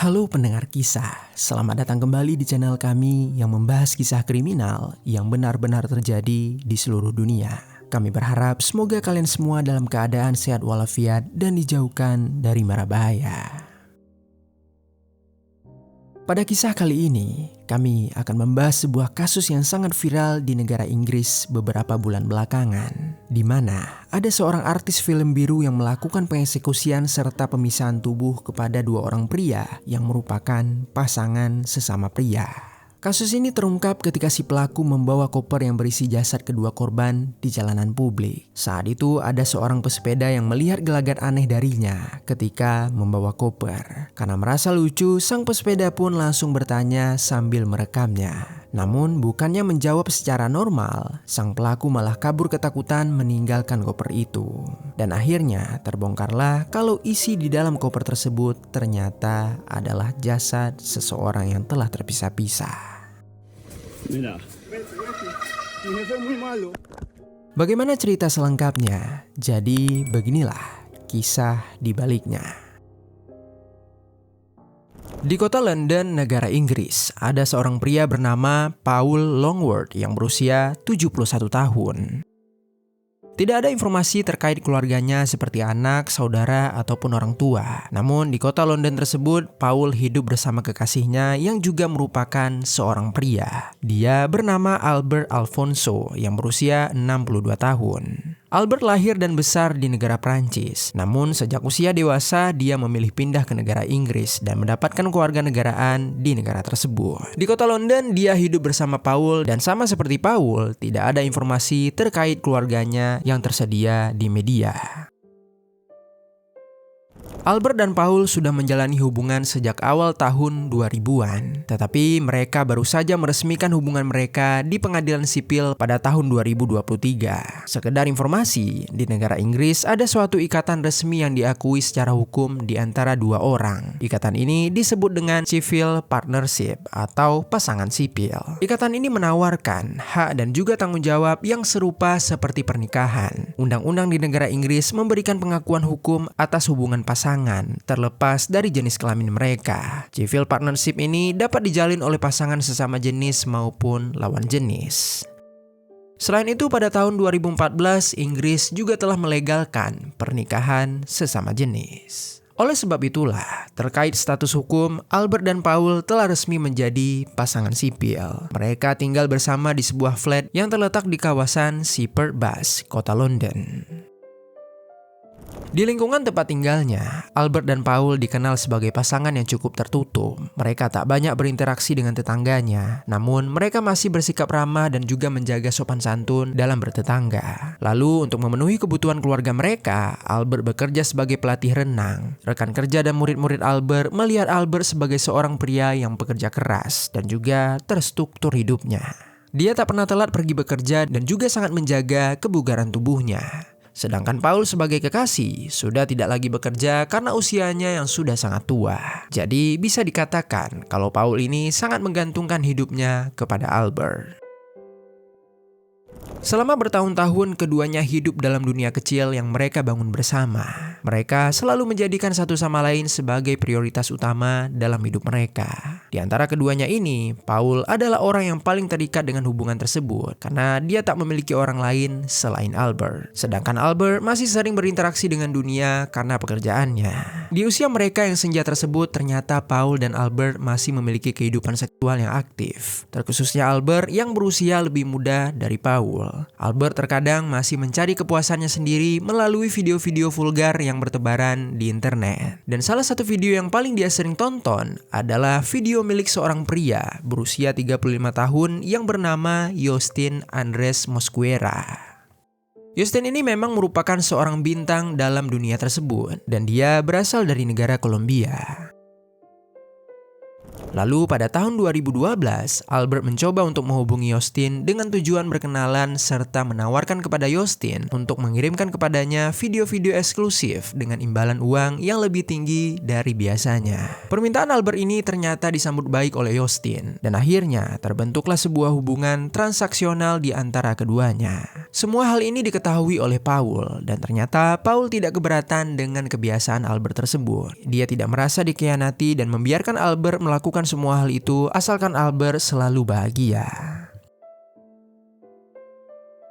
Halo pendengar kisah, selamat datang kembali di channel kami yang membahas kisah kriminal yang benar-benar terjadi di seluruh dunia. Kami berharap semoga kalian semua dalam keadaan sehat walafiat dan dijauhkan dari mara bahaya. Pada kisah kali ini, kami akan membahas sebuah kasus yang sangat viral di negara Inggris beberapa bulan belakangan, di mana ada seorang artis film biru yang melakukan pengeksekusian serta pemisahan tubuh kepada dua orang pria yang merupakan pasangan sesama pria. Kasus ini terungkap ketika si pelaku membawa koper yang berisi jasad kedua korban di jalanan publik. Saat itu ada seorang pesepeda yang melihat gelagat aneh darinya ketika membawa koper. Karena merasa lucu, sang pesepeda pun langsung bertanya sambil merekamnya. Namun bukannya menjawab secara normal, sang pelaku malah kabur ketakutan meninggalkan koper itu. Dan akhirnya terbongkarlah kalau isi di dalam koper tersebut ternyata adalah jasad seseorang yang telah terpisah-pisah. Bagaimana cerita selengkapnya? Jadi beginilah kisah di baliknya. Di kota London, negara Inggris, ada seorang pria bernama Paul Longworth yang berusia 71 tahun. Tidak ada informasi terkait keluarganya seperti anak, saudara, ataupun orang tua. Namun di kota London tersebut, Paul hidup bersama kekasihnya yang juga merupakan seorang pria. Dia bernama Albert Alfonso yang berusia 62 tahun. Albert lahir dan besar di negara Prancis. Namun sejak usia dewasa dia memilih pindah ke negara Inggris dan mendapatkan kewarganegaraan di negara tersebut. Di kota London dia hidup bersama Paul dan sama seperti Paul tidak ada informasi terkait keluarganya yang tersedia di media. Albert dan Paul sudah menjalani hubungan sejak awal tahun 2000-an. Tetapi mereka baru saja meresmikan hubungan mereka di pengadilan sipil pada tahun 2023. Sekedar informasi, di negara Inggris ada suatu ikatan resmi yang diakui secara hukum di antara dua orang. Ikatan ini disebut dengan Civil Partnership atau pasangan sipil. Ikatan ini menawarkan hak dan juga tanggung jawab yang serupa seperti pernikahan. Undang-undang di negara Inggris memberikan pengakuan hukum atas hubungan pasangan terlepas dari jenis kelamin mereka. Civil partnership ini dapat dijalin oleh pasangan sesama jenis maupun lawan jenis. Selain itu, pada tahun 2014, Inggris juga telah melegalkan pernikahan sesama jenis. Oleh sebab itulah, terkait status hukum, Albert dan Paul telah resmi menjadi pasangan sipil. Mereka tinggal bersama di sebuah flat yang terletak di kawasan Shepherd Bush, kota London. Di lingkungan tempat tinggalnya, Albert dan Paul dikenal sebagai pasangan yang cukup tertutup. Mereka tak banyak berinteraksi dengan tetangganya, namun mereka masih bersikap ramah dan juga menjaga sopan santun dalam bertetangga. Lalu untuk memenuhi kebutuhan keluarga mereka, Albert bekerja sebagai pelatih renang. Rekan kerja dan murid-murid Albert melihat Albert sebagai seorang pria yang bekerja keras dan juga terstruktur hidupnya. Dia tak pernah telat pergi bekerja dan juga sangat menjaga kebugaran tubuhnya. Sedangkan Paul sebagai kekasih sudah tidak lagi bekerja karena usianya yang sudah sangat tua. Jadi bisa dikatakan kalau Paul ini sangat menggantungkan hidupnya kepada Albert. Selama bertahun-tahun keduanya hidup dalam dunia kecil yang mereka bangun bersama. Mereka selalu menjadikan satu sama lain sebagai prioritas utama dalam hidup mereka. Di antara keduanya ini, Paul adalah orang yang paling terikat dengan hubungan tersebut karena dia tak memiliki orang lain selain Albert. Sedangkan Albert masih sering berinteraksi dengan dunia karena pekerjaannya. Di usia mereka yang senja tersebut, ternyata Paul dan Albert masih memiliki kehidupan seksual yang aktif. Terkhususnya Albert yang berusia lebih muda dari Paul. Albert terkadang masih mencari kepuasannya sendiri melalui video-video vulgar yang bertebaran di internet. Dan salah satu video yang paling dia sering tonton adalah video milik seorang pria berusia 35 tahun yang bernama Justin Andres Mosquera. Justin ini memang merupakan seorang bintang dalam dunia tersebut dan dia berasal dari negara Kolombia. Lalu pada tahun 2012, Albert mencoba untuk menghubungi Justin dengan tujuan berkenalan serta menawarkan kepada Justin untuk mengirimkan kepadanya video-video eksklusif dengan imbalan uang yang lebih tinggi dari biasanya. Permintaan Albert ini ternyata disambut baik oleh Justin dan akhirnya terbentuklah sebuah hubungan transaksional di antara keduanya. Semua hal ini diketahui oleh Paul dan ternyata Paul tidak keberatan dengan kebiasaan Albert tersebut. Dia tidak merasa dikhianati dan membiarkan Albert melakukan semua hal itu asalkan Albert selalu bahagia.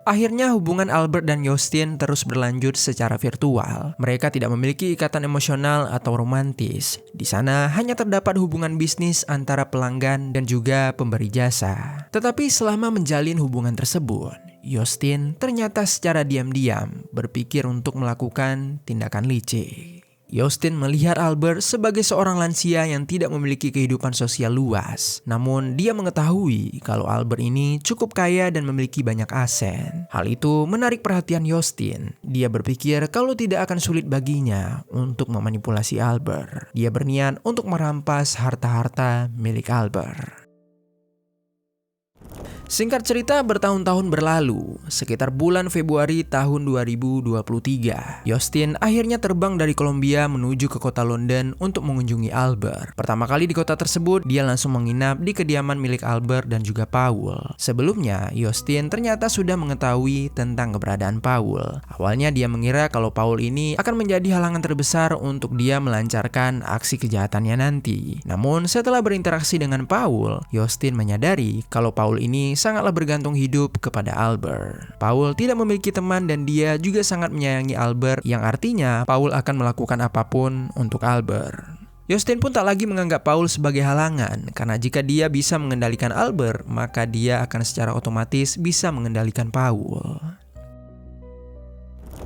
Akhirnya hubungan Albert dan Justin terus berlanjut secara virtual. Mereka tidak memiliki ikatan emosional atau romantis. Di sana hanya terdapat hubungan bisnis antara pelanggan dan juga pemberi jasa. Tetapi selama menjalin hubungan tersebut, Justin ternyata secara diam-diam berpikir untuk melakukan tindakan licik. Justin melihat Albert sebagai seorang lansia yang tidak memiliki kehidupan sosial luas. Namun dia mengetahui kalau Albert ini cukup kaya dan memiliki banyak aset. Hal itu menarik perhatian Justin. Dia berpikir kalau tidak akan sulit baginya untuk memanipulasi Albert. Dia berniat untuk merampas harta-harta milik Albert. Singkat cerita, bertahun-tahun berlalu. Sekitar bulan Februari tahun 2023, Justin akhirnya terbang dari Kolombia menuju ke kota London untuk mengunjungi Albert. Pertama kali di kota tersebut, dia langsung menginap di kediaman milik Albert dan juga Paul. Sebelumnya, Justin ternyata sudah mengetahui tentang keberadaan Paul. Awalnya dia mengira kalau Paul ini akan menjadi halangan terbesar untuk dia melancarkan aksi kejahatannya nanti. Namun setelah berinteraksi dengan Paul, Justin menyadari kalau Paul ini sangatlah bergantung hidup kepada Albert. Paul tidak memiliki teman dan dia juga sangat menyayangi Albert, yang artinya Paul akan melakukan apapun untuk Albert. Justin pun tak lagi menganggap Paul sebagai halangan, karena jika dia bisa mengendalikan Albert, maka dia akan secara otomatis bisa mengendalikan Paul.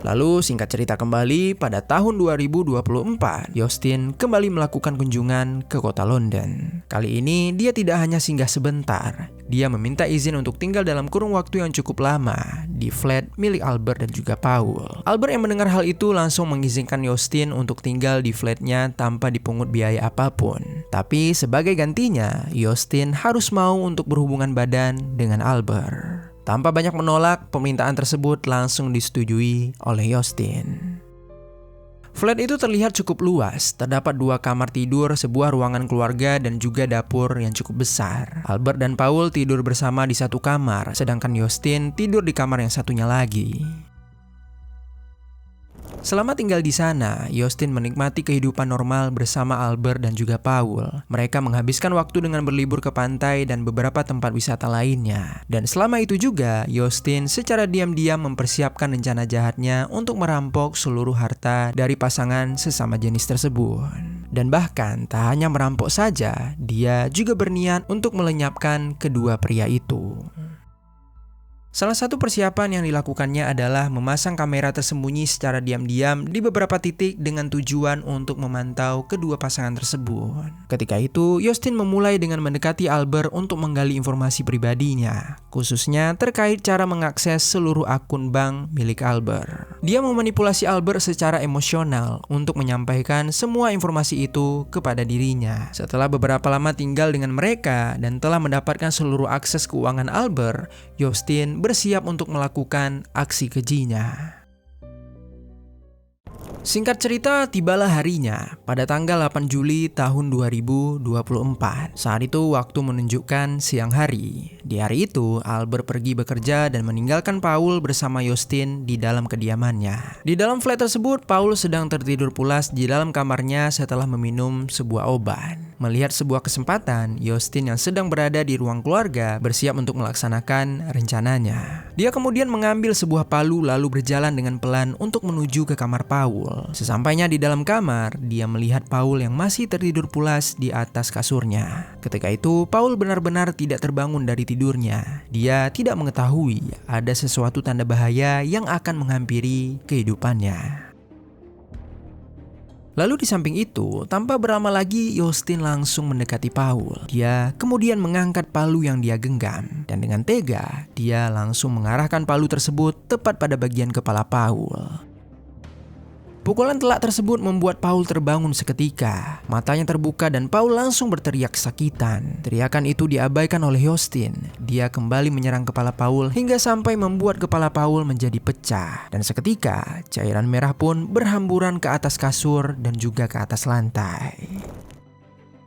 Lalu singkat cerita kembali, pada tahun 2024, Justin kembali melakukan kunjungan ke kota London. Kali ini dia tidak hanya singgah sebentar, dia meminta izin untuk tinggal dalam kurun waktu yang cukup lama di flat milik Albert dan juga Paul. Albert yang mendengar hal itu langsung mengizinkan Justin untuk tinggal di flatnya tanpa dipungut biaya apapun. Tapi sebagai gantinya, Justin harus mau untuk berhubungan badan dengan Albert. Tanpa banyak menolak, permintaan tersebut langsung disetujui oleh Justin. Flat itu terlihat cukup luas, terdapat 2 kamar tidur, sebuah ruangan keluarga, dan juga dapur yang cukup besar. Albert dan Paul tidur bersama di satu kamar, sedangkan Justin tidur di kamar yang satunya lagi. Selama tinggal di sana, Justin menikmati kehidupan normal bersama Albert dan juga Paul. Mereka menghabiskan waktu dengan berlibur ke pantai dan beberapa tempat wisata lainnya. Dan selama itu juga, Justin secara diam-diam mempersiapkan rencana jahatnya untuk merampok seluruh harta dari pasangan sesama jenis tersebut. Dan bahkan tak hanya merampok saja, dia juga berniat untuk melenyapkan kedua pria itu. Salah satu persiapan yang dilakukannya adalah memasang kamera tersembunyi secara diam-diam di beberapa titik dengan tujuan untuk memantau kedua pasangan tersebut. Ketika itu, Justin memulai dengan mendekati Albert untuk menggali informasi pribadinya, khususnya terkait cara mengakses seluruh akun bank milik Albert. Dia memanipulasi Albert secara emosional untuk menyampaikan semua informasi itu kepada dirinya. Setelah beberapa lama tinggal dengan mereka dan telah mendapatkan seluruh akses keuangan Albert, Justin bersiap untuk melakukan aksi kejinya. Singkat cerita, tibalah harinya pada tanggal 8 Juli tahun 2024. Saat itu waktu menunjukkan siang hari. Di hari itu, Albert pergi bekerja dan meninggalkan Paul bersama Justin di dalam kediamannya. Di dalam flat tersebut, Paul sedang tertidur pulas di dalam kamarnya setelah meminum sebuah obat. Melihat sebuah kesempatan, Justin yang sedang berada di ruang keluarga bersiap untuk melaksanakan rencananya. Dia kemudian mengambil sebuah palu lalu berjalan dengan pelan untuk menuju ke kamar Paul. Sesampainya di dalam kamar, dia melihat Paul yang masih tertidur pulas di atas kasurnya. Ketika itu, Paul benar-benar tidak terbangun dari tidurnya. Dia tidak mengetahui ada sesuatu tanda bahaya yang akan menghampiri kehidupannya. Lalu di samping itu, tanpa berlama lagi, Justin langsung mendekati Paul. Dia kemudian mengangkat palu yang dia genggam, dan dengan tega, dia langsung mengarahkan palu tersebut tepat pada bagian kepala Paul. Pukulan telak tersebut membuat Paul terbangun seketika. Matanya terbuka dan Paul langsung berteriak kesakitan. Teriakan itu diabaikan oleh Justin. Dia kembali menyerang kepala Paul hingga sampai membuat kepala Paul menjadi pecah. Dan seketika, cairan merah pun berhamburan ke atas kasur dan juga ke atas lantai.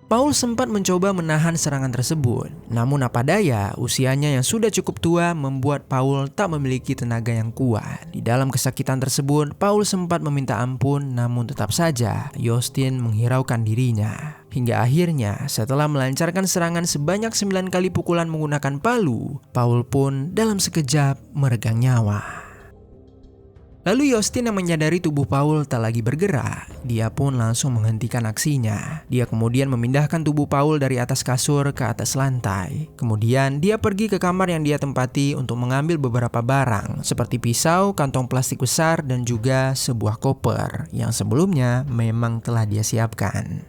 Paul sempat mencoba menahan serangan tersebut. Namun apa daya, usianya yang sudah cukup tua membuat Paul tak memiliki tenaga yang kuat. Di dalam kesakitan tersebut, Paul sempat meminta ampun, namun tetap saja Justin menghiraukan dirinya. Hingga akhirnya, setelah melancarkan serangan sebanyak 9 kali pukulan menggunakan palu, Paul pun dalam sekejap meregang nyawa. Lalu Justin yang menyadari tubuh Paul tak lagi bergerak, dia pun langsung menghentikan aksinya. Dia kemudian memindahkan tubuh Paul dari atas kasur ke atas lantai. Kemudian dia pergi ke kamar yang dia tempati untuk mengambil beberapa barang seperti pisau, kantong plastik besar, dan juga sebuah koper yang sebelumnya memang telah dia siapkan.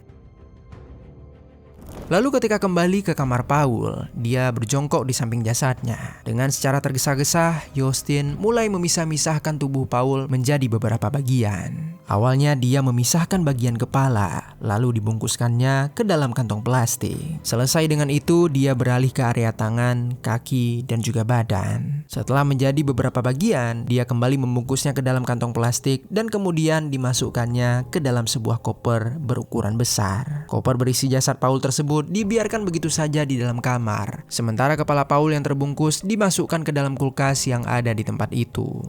Lalu ketika kembali ke kamar Paul, dia berjongkok di samping jasadnya. Dengan secara tergesa-gesa, Justin mulai memisah-misahkan tubuh Paul menjadi beberapa bagian. Awalnya dia memisahkan bagian kepala, lalu dibungkuskannya ke dalam kantong plastik. Selesai dengan itu, dia beralih ke area tangan, kaki, dan juga badan. Setelah menjadi beberapa bagian, dia kembali membungkusnya ke dalam kantong plastik dan kemudian dimasukkannya ke dalam sebuah koper berukuran besar. Koper berisi jasad Paul tersebut dibiarkan begitu saja di dalam kamar. Sementara kepala Paul yang terbungkus dimasukkan ke dalam kulkas yang ada di tempat itu.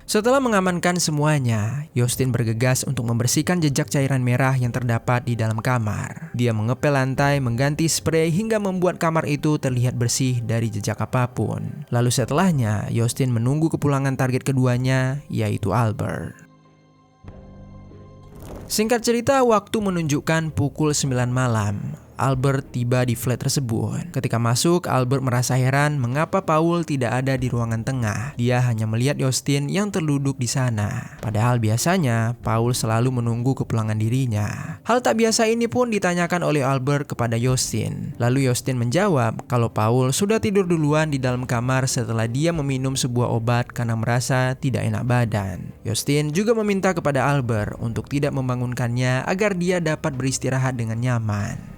Setelah mengamankan semuanya, Justin bergegas untuk membersihkan jejak cairan merah yang terdapat di dalam kamar. Dia mengepel lantai, mengganti spray hingga membuat kamar itu terlihat bersih dari jejak apapun. Lalu setelahnya, Justin menunggu kepulangan target keduanya, yaitu Albert. Singkat cerita, waktu menunjukkan pukul 9 malam. Albert tiba di flat tersebut. Ketika masuk, Albert merasa heran mengapa Paul tidak ada di ruangan tengah. Dia hanya melihat Justin yang terduduk di sana. Padahal biasanya, Paul selalu menunggu kepulangan dirinya. Hal tak biasa ini pun ditanyakan oleh Albert kepada Justin. Lalu Justin menjawab kalau Paul sudah tidur duluan di dalam kamar setelah dia meminum sebuah obat karena merasa tidak enak badan. Justin juga meminta kepada Albert untuk tidak membangunkannya agar dia dapat beristirahat dengan nyaman.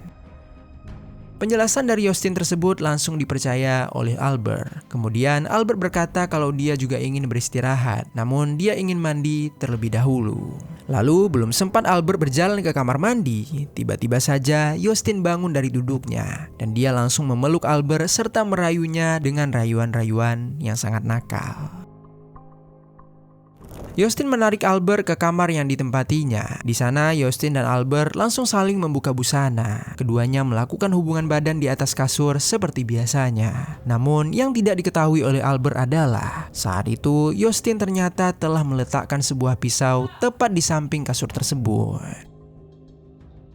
Penjelasan dari Justin tersebut langsung dipercaya oleh Albert. Kemudian Albert berkata kalau dia juga ingin beristirahat, namun dia ingin mandi terlebih dahulu. Lalu belum sempat Albert berjalan ke kamar mandi, tiba-tiba saja Justin bangun dari duduknya dan dia langsung memeluk Albert serta merayunya dengan rayuan-rayuan yang sangat nakal. Justin menarik Albert ke kamar yang ditempatinya. Di sana, Justin dan Albert langsung saling membuka busana. Keduanya melakukan hubungan badan di atas kasur seperti biasanya. Namun, yang tidak diketahui oleh Albert adalah saat itu Justin ternyata telah meletakkan sebuah pisau tepat di samping kasur tersebut.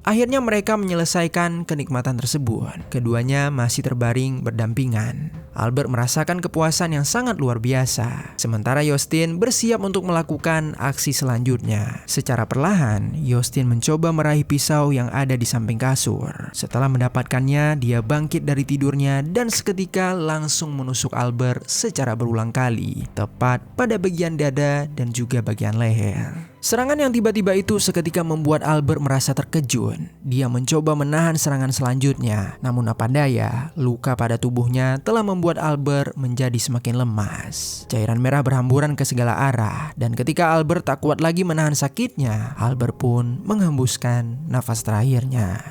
Akhirnya mereka menyelesaikan kenikmatan tersebut. Keduanya masih terbaring berdampingan. Albert merasakan kepuasan yang sangat luar biasa. Sementara Justin bersiap untuk melakukan aksi selanjutnya. Secara perlahan, Justin mencoba meraih pisau yang ada di samping kasur. Setelah mendapatkannya, dia bangkit dari tidurnya dan seketika langsung menusuk Albert secara berulang kali, tepat pada bagian dada dan juga bagian leher. Serangan yang tiba-tiba itu seketika membuat Albert merasa terkejut. Dia mencoba menahan serangan selanjutnya, namun apa daya, luka pada tubuhnya telah membuat Albert menjadi semakin lemas. Cairan merah berhamburan ke segala arah, dan ketika Albert tak kuat lagi menahan sakitnya, Albert pun menghembuskan nafas terakhirnya.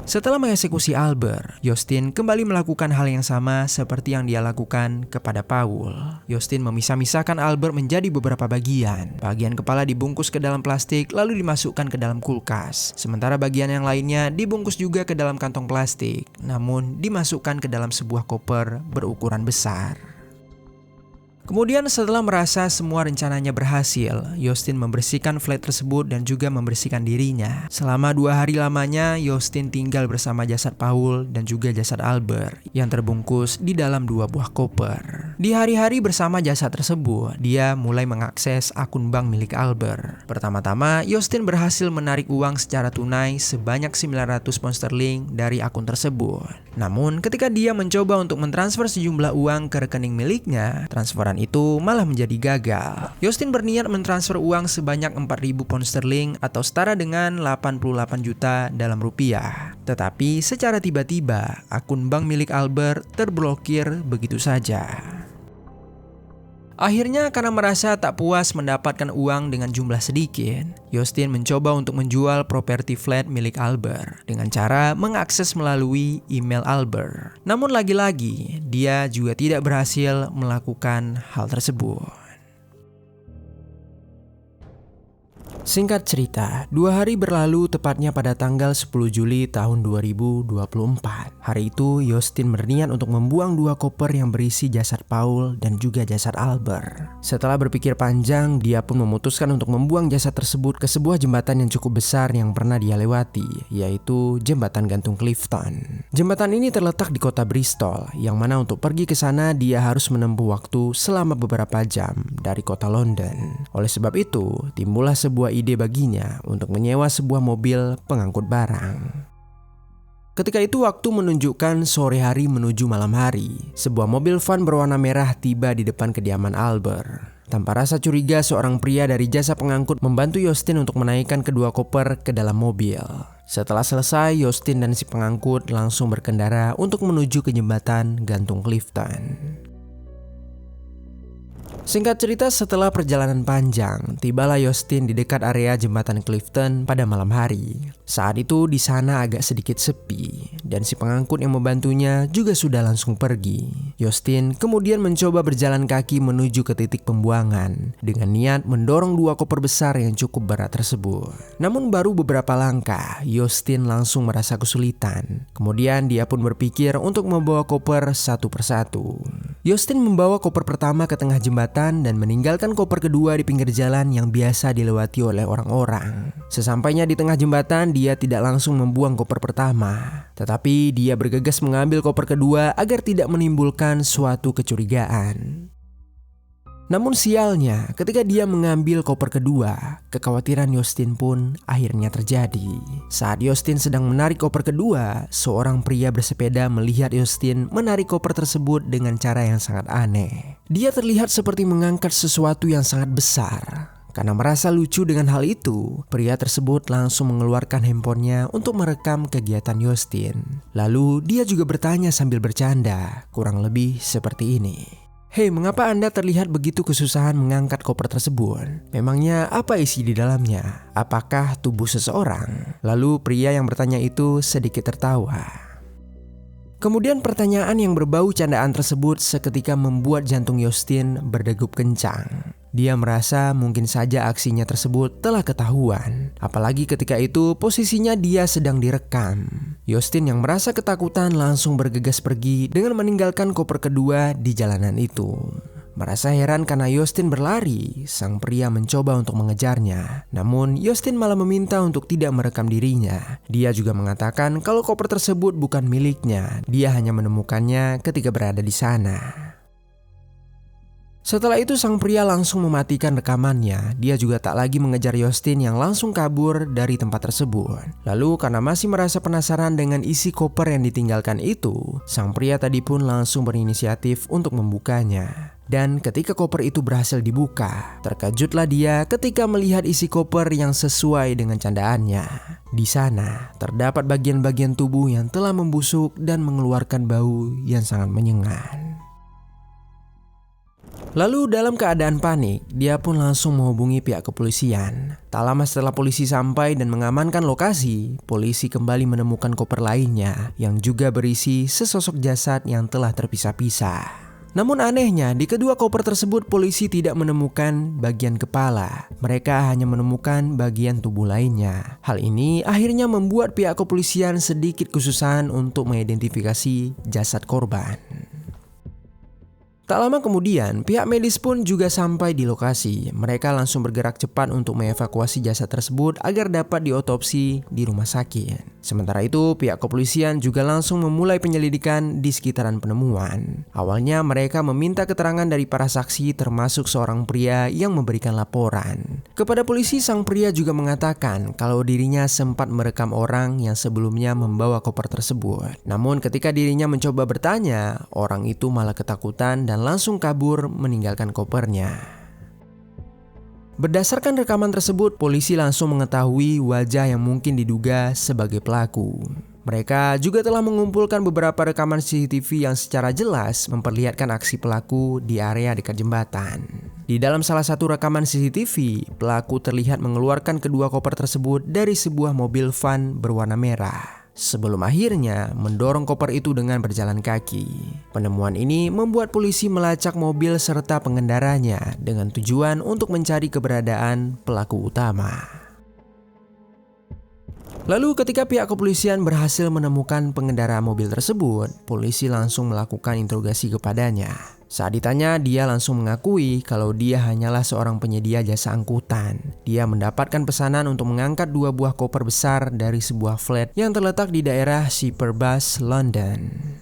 Setelah mengeksekusi Albert, Justin kembali melakukan hal yang sama seperti yang dia lakukan kepada Paul. Justin memisah-misahkan Albert menjadi beberapa bagian. Bagian kepala dibungkus ke dalam plastik lalu dimasukkan ke dalam kulkas. Sementara bagian yang lainnya dibungkus juga ke dalam kantong plastik, namun dimasukkan ke dalam sebuah koper berukuran besar. Kemudian setelah merasa semua rencananya berhasil, Justin membersihkan flat tersebut dan juga membersihkan dirinya. Selama 2 hari lamanya, Justin tinggal bersama jasad Paul dan juga jasad Albert yang terbungkus di dalam 2 buah koper. Di hari-hari bersama jasad tersebut, dia mulai mengakses akun bank milik Albert. Pertama-tama, Justin berhasil menarik uang secara tunai sebanyak 900 pound sterling dari akun tersebut. Namun, ketika dia mencoba untuk mentransfer sejumlah uang ke rekening miliknya, transferan Rencana itu malah menjadi gagal. Justin berniat mentransfer uang sebanyak 4.000 pound sterling atau setara dengan 88 juta dalam rupiah. Tetapi secara tiba-tiba akun bank milik Albert terblokir begitu saja. Akhirnya karena merasa tak puas mendapatkan uang dengan jumlah sedikit, Justin mencoba untuk menjual properti flat milik Albert dengan cara mengakses melalui email Albert. Namun lagi-lagi, dia juga tidak berhasil melakukan hal tersebut. Singkat cerita, 2 hari berlalu tepatnya pada tanggal 10 Juli tahun 2024. Hari itu, Justin berniat untuk membuang 2 koper yang berisi jasad Paul dan juga jasad Albert. Setelah berpikir panjang, dia pun memutuskan untuk membuang jasad tersebut ke sebuah jembatan yang cukup besar yang pernah dia lewati, yaitu Jembatan Gantung Clifton. Jembatan ini terletak di kota Bristol, yang mana untuk pergi ke sana dia harus menempuh waktu selama beberapa jam dari kota London. Oleh sebab itu, timbullah sebuah ide baginya untuk menyewa sebuah mobil pengangkut barang. Ketika itu waktu menunjukkan sore hari menuju malam hari, sebuah mobil van berwarna merah tiba di depan kediaman Albert. Tanpa rasa curiga, seorang pria dari jasa pengangkut membantu Justin untuk menaikkan kedua koper ke dalam mobil. Setelah selesai, Justin dan si pengangkut langsung berkendara untuk menuju ke jembatan Gantung Clifton. Singkat cerita, setelah perjalanan panjang, tibalah Justin di dekat area jembatan Clifton pada malam hari. Saat itu di sana agak sedikit sepi, dan si pengangkut yang membantunya juga sudah langsung pergi. Justin kemudian mencoba berjalan kaki menuju ke titik pembuangan, dengan niat mendorong 2 koper besar yang cukup berat tersebut. Namun baru beberapa langkah, Justin langsung merasa kesulitan. Kemudian dia pun berpikir untuk membawa koper satu persatu. Justin membawa koper pertama ke tengah jembatan dan meninggalkan koper kedua di pinggir jalan yang biasa dilewati oleh orang-orang. Sesampainya di tengah jembatan, dia tidak langsung membuang koper pertama, tetapi dia bergegas mengambil koper kedua agar tidak menimbulkan suatu kecurigaan. Namun sialnya, ketika dia mengambil koper kedua, kekhawatiran Justin pun akhirnya terjadi. Saat Justin sedang menarik koper kedua, seorang pria bersepeda melihat Justin menarik koper tersebut dengan cara yang sangat aneh. Dia terlihat seperti mengangkat sesuatu yang sangat besar. Karena merasa lucu dengan hal itu, pria tersebut langsung mengeluarkan handphonenya untuk merekam kegiatan Justin. Lalu dia juga bertanya sambil bercanda, kurang lebih seperti ini. "Hei, mengapa Anda terlihat begitu kesusahan mengangkat koper tersebut? Memangnya apa isi di dalamnya? Apakah tubuh seseorang?" Lalu pria yang bertanya itu sedikit tertawa. Kemudian pertanyaan yang berbau candaan tersebut seketika membuat jantung Justin berdegup kencang. Dia merasa mungkin saja aksinya tersebut telah ketahuan. Apalagi ketika itu posisinya dia sedang direkam. Justin yang merasa ketakutan langsung bergegas pergi dengan meninggalkan koper kedua di jalanan itu. Merasa heran karena Justin berlari, sang pria mencoba untuk mengejarnya. Namun Justin malah meminta untuk tidak merekam dirinya. Dia juga mengatakan kalau koper tersebut bukan miliknya. Dia hanya menemukannya ketika berada di sana. Setelah itu sang pria langsung mematikan rekamannya. Dia juga tak lagi mengejar Justin yang langsung kabur dari tempat tersebut. Lalu karena masih merasa penasaran dengan isi koper yang ditinggalkan itu, sang pria tadi pun langsung berinisiatif untuk membukanya. Dan ketika koper itu berhasil dibuka, terkejutlah dia ketika melihat isi koper yang sesuai dengan candaannya. Di sana terdapat bagian-bagian tubuh yang telah membusuk dan mengeluarkan bau yang sangat menyengat. Lalu dalam keadaan panik, dia pun langsung menghubungi pihak kepolisian. Tak lama setelah polisi sampai dan mengamankan lokasi, polisi kembali menemukan koper lainnya yang juga berisi sesosok jasad yang telah terpisah-pisah. Namun anehnya, di kedua koper tersebut polisi tidak menemukan bagian kepala. Mereka hanya menemukan bagian tubuh lainnya. Hal ini akhirnya membuat pihak kepolisian sedikit kesusahan untuk mengidentifikasi jasad korban. Tak lama kemudian, pihak medis pun juga sampai di lokasi. Mereka langsung bergerak cepat untuk mengevakuasi jasad tersebut agar dapat diotopsi di rumah sakit. Sementara itu, pihak kepolisian juga langsung memulai penyelidikan di sekitaran penemuan. Awalnya mereka meminta keterangan dari para saksi termasuk seorang pria yang memberikan laporan. Kepada polisi, sang pria juga mengatakan kalau dirinya sempat merekam orang yang sebelumnya membawa koper tersebut. Namun ketika dirinya mencoba bertanya, orang itu malah ketakutan dan dan langsung kabur meninggalkan kopernya. Berdasarkan rekaman tersebut, polisi langsung mengetahui wajah yang mungkin diduga sebagai pelaku. Mereka juga telah mengumpulkan beberapa rekaman CCTV yang secara jelas memperlihatkan aksi pelaku di area dekat jembatan. Di dalam salah satu rekaman CCTV, pelaku terlihat mengeluarkan kedua koper tersebut dari sebuah mobil van berwarna merah, sebelum akhirnya mendorong koper itu dengan berjalan kaki. Penemuan ini membuat polisi melacak mobil serta pengendaranya dengan tujuan untuk mencari keberadaan pelaku utama. Lalu ketika pihak kepolisian berhasil menemukan pengendara mobil tersebut, polisi langsung melakukan interogasi kepadanya. Saat ditanya, dia langsung mengakui kalau dia hanyalah seorang penyedia jasa angkutan. Dia mendapatkan pesanan untuk mengangkat 2 buah koper besar dari sebuah flat yang terletak di daerah Superbus, London.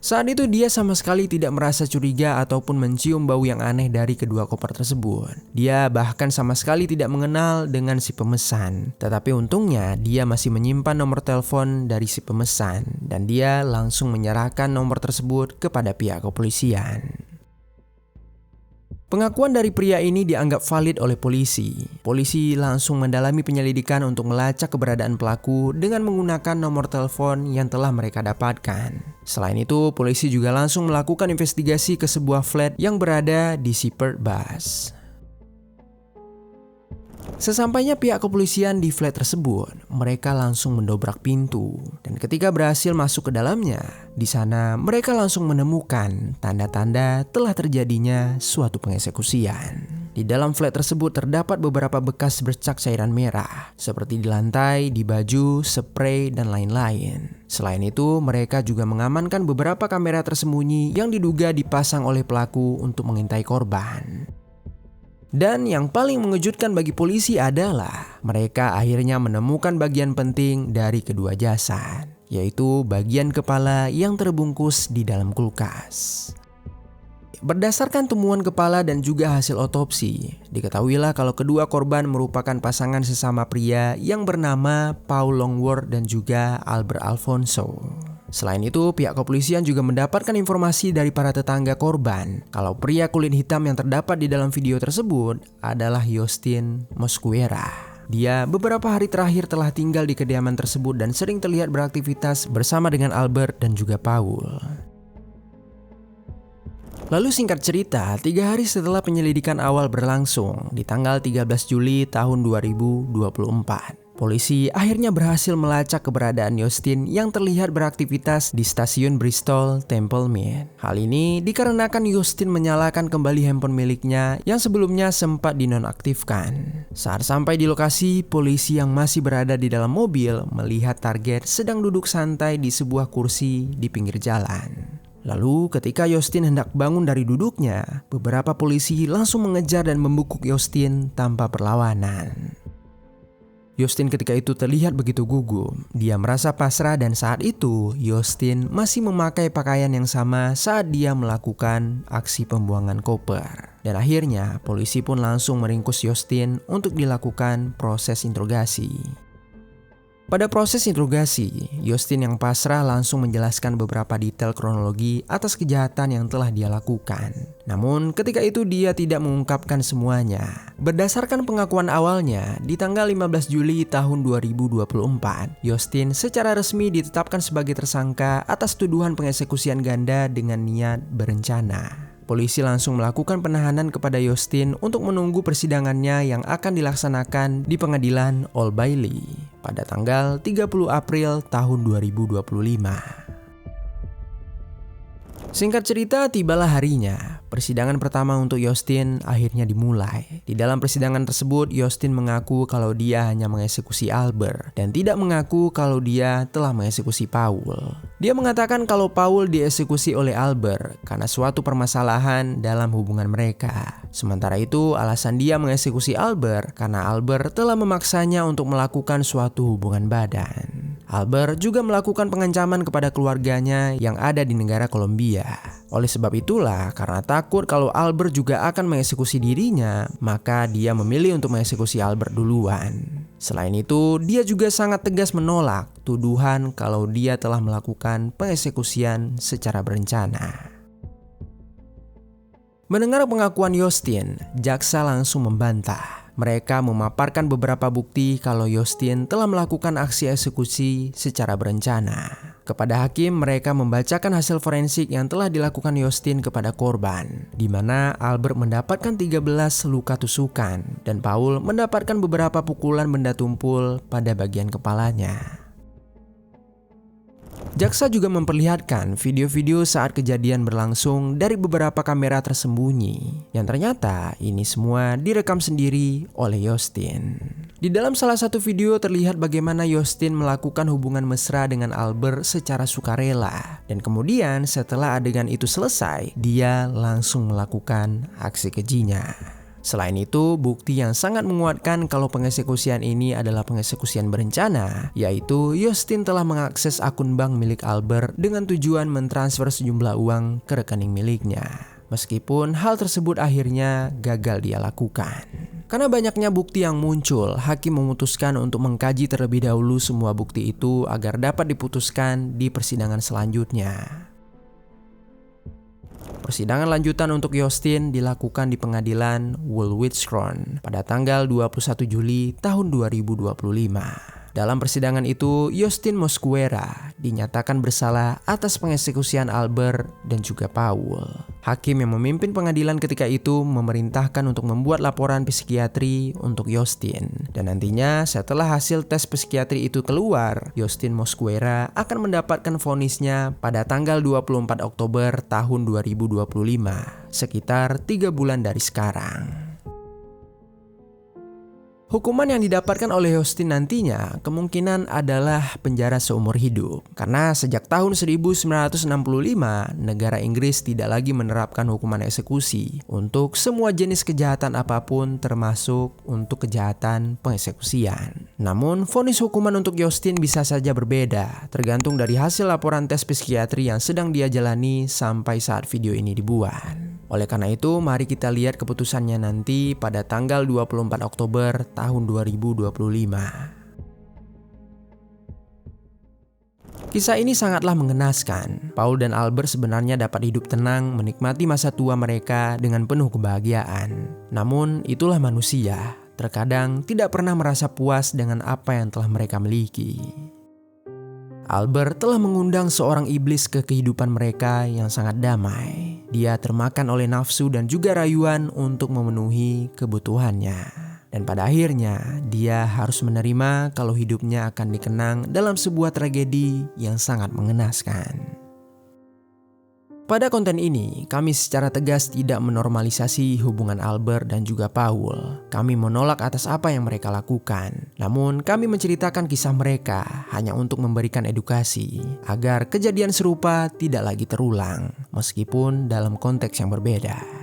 Saat itu dia sama sekali tidak merasa curiga ataupun mencium bau yang aneh dari kedua koper tersebut. Dia bahkan sama sekali tidak mengenal dengan si pemesan. Tetapi untungnya dia masih menyimpan nomor telepon dari si pemesan dan dia langsung menyerahkan nomor tersebut kepada pihak kepolisian. Pengakuan dari pria ini dianggap valid oleh polisi. Polisi langsung mendalami penyelidikan untuk melacak keberadaan pelaku dengan menggunakan nomor telepon yang telah mereka dapatkan. Selain itu, polisi juga langsung melakukan investigasi ke sebuah flat yang berada di Superbus. Sesampainya pihak kepolisian di flat tersebut, mereka langsung mendobrak pintu. Dan ketika berhasil masuk ke dalamnya, di sana mereka langsung menemukan tanda-tanda telah terjadinya suatu pengeksekusian. Di dalam flat tersebut terdapat beberapa bekas bercak cairan merah, seperti di lantai, di baju, spray, dan lain-lain. Selain itu, mereka juga mengamankan beberapa kamera tersembunyi yang diduga dipasang oleh pelaku untuk mengintai korban. Dan yang paling mengejutkan bagi polisi adalah mereka akhirnya menemukan bagian penting dari kedua jasad, yaitu bagian kepala yang terbungkus di dalam kulkas. Berdasarkan temuan kepala dan juga hasil otopsi, diketahuilah kalau kedua korban merupakan pasangan sesama pria yang bernama Paul Longworth dan juga Albert Alfonso. Selain itu, pihak kepolisian juga mendapatkan informasi dari para tetangga korban kalau pria kulit hitam yang terdapat di dalam video tersebut adalah Justin Mosquera. Dia beberapa hari terakhir telah tinggal di kediaman tersebut dan sering terlihat beraktivitas bersama dengan Albert dan juga Paul. Lalu singkat cerita, 3 hari setelah penyelidikan awal berlangsung, di tanggal 13 Juli tahun 2024, polisi akhirnya berhasil melacak keberadaan Justin yang terlihat beraktivitas di stasiun Bristol Temple Mead. Hal ini dikarenakan Justin menyalakan kembali handphone miliknya yang sebelumnya sempat dinonaktifkan. Saat sampai di lokasi, polisi yang masih berada di dalam mobil melihat target sedang duduk santai di sebuah kursi di pinggir jalan. Lalu ketika Justin hendak bangun dari duduknya, beberapa polisi langsung mengejar dan membungkuk Justin tanpa perlawanan. Justin ketika itu terlihat begitu gugup. Dia merasa pasrah dan saat itu Justin masih memakai pakaian yang sama saat dia melakukan aksi pembuangan koper. Dan akhirnya polisi pun langsung meringkus Justin untuk dilakukan proses interogasi. Pada proses interogasi, Justin yang pasrah langsung menjelaskan beberapa detail kronologi atas kejahatan yang telah dia lakukan. Namun ketika itu dia tidak mengungkapkan semuanya. Berdasarkan pengakuan awalnya, di tanggal 15 Juli tahun 2024, Justin secara resmi ditetapkan sebagai tersangka atas tuduhan pengeksekusian ganda dengan niat berencana. Polisi langsung melakukan penahanan kepada Justin untuk menunggu persidangannya yang akan dilaksanakan di pengadilan Old Bailey pada tanggal 30 April tahun 2025. Singkat cerita, tibalah harinya. Persidangan pertama untuk Justin akhirnya dimulai. Di dalam persidangan tersebut, Justin mengaku kalau dia hanya mengeksekusi Albert dan tidak mengaku kalau dia telah mengeksekusi Paul. Dia mengatakan kalau Paul dieksekusi oleh Albert karena suatu permasalahan dalam hubungan mereka. Sementara itu, alasan dia mengeksekusi Albert karena Albert telah memaksanya untuk melakukan suatu hubungan badan. Albert juga melakukan pengancaman kepada keluarganya yang ada di negara Kolombia. Oleh sebab itulah, karena takut kalau Albert juga akan mengeksekusi dirinya, maka dia memilih untuk mengeksekusi Albert duluan. Selain itu, dia juga sangat tegas menolak tuduhan kalau dia telah melakukan pengeksekusian secara berencana. Mendengar pengakuan Yostin, jaksa langsung membantah. Mereka memaparkan beberapa bukti kalau Yostin telah melakukan aksi eksekusi secara berencana. Kepada hakim, mereka membacakan hasil forensik yang telah dilakukan Yostin kepada korban, di mana Albert mendapatkan 13 luka tusukan dan Paul mendapatkan beberapa pukulan benda tumpul pada bagian kepalanya. Jaksa juga memperlihatkan video-video saat kejadian berlangsung dari beberapa kamera tersembunyi yang ternyata ini semua direkam sendiri oleh Yostin. Di dalam salah satu video terlihat bagaimana Yostin melakukan hubungan mesra dengan Albert secara sukarela, dan kemudian setelah adegan itu selesai, dia langsung melakukan aksi kejinya. Selain itu, bukti yang sangat menguatkan kalau pengeksekusian ini adalah pengeksekusian berencana, yaitu Yostin telah mengakses akun bank milik Albert dengan tujuan mentransfer sejumlah uang ke rekening miliknya. Meskipun hal tersebut akhirnya gagal dia lakukan. Karena banyaknya bukti yang muncul, hakim memutuskan untuk mengkaji terlebih dahulu semua bukti itu agar dapat diputuskan di persidangan selanjutnya. Persidangan lanjutan untuk Yostin dilakukan di pengadilan Woolwich-Crown pada tanggal 21 Juli tahun 2025. Dalam persidangan itu, Yostin Mosquera dinyatakan bersalah atas pengeksekusian Albert dan juga Paul. Hakim yang memimpin pengadilan ketika itu memerintahkan untuk membuat laporan psikiatri untuk Yostin. Dan nantinya setelah hasil tes psikiatri itu keluar, Yostin Mosquera akan mendapatkan vonisnya pada tanggal 24 Oktober tahun 2025, sekitar 3 bulan dari sekarang. Hukuman yang didapatkan oleh Yostin nantinya kemungkinan adalah penjara seumur hidup. Karena sejak tahun 1965, negara Inggris tidak lagi menerapkan hukuman eksekusi untuk semua jenis kejahatan apapun termasuk untuk kejahatan pengeksekusian. Namun, vonis hukuman untuk Yostin bisa saja berbeda, tergantung dari hasil laporan tes psikiatri yang sedang dia jalani sampai saat video ini dibuat. Oleh karena itu, mari kita lihat keputusannya nanti pada tanggal 24 Oktober tahun 2025. Kisah ini sangatlah mengenaskan. Paul dan Albert sebenarnya dapat hidup tenang menikmati masa tua mereka dengan penuh kebahagiaan. Namun, itulah manusia. Terkadang tidak pernah merasa puas dengan apa yang telah mereka miliki. Albert telah mengundang seorang iblis ke kehidupan mereka yang sangat damai. Dia termakan oleh nafsu dan juga rayuan untuk memenuhi kebutuhannya. Dan pada akhirnya, dia harus menerima kalau hidupnya akan dikenang dalam sebuah tragedi yang sangat mengenaskan. Pada konten ini, kami secara tegas tidak menormalisasi hubungan Albert dan juga Paul. Kami menolak atas apa yang mereka lakukan. Namun, kami menceritakan kisah mereka hanya untuk memberikan edukasi agar kejadian serupa tidak lagi terulang, meskipun dalam konteks yang berbeda.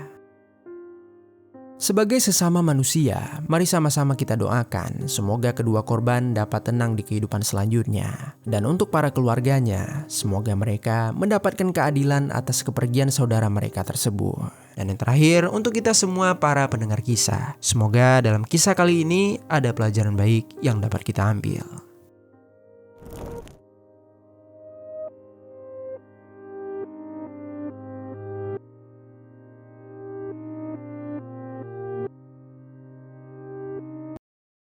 Sebagai sesama manusia, mari sama-sama kita doakan semoga kedua korban dapat tenang di kehidupan selanjutnya. Dan untuk para keluarganya, semoga mereka mendapatkan keadilan atas kepergian saudara mereka tersebut. Dan yang terakhir, untuk kita semua para pendengar kisah, semoga dalam kisah kali ini ada pelajaran baik yang dapat kita ambil.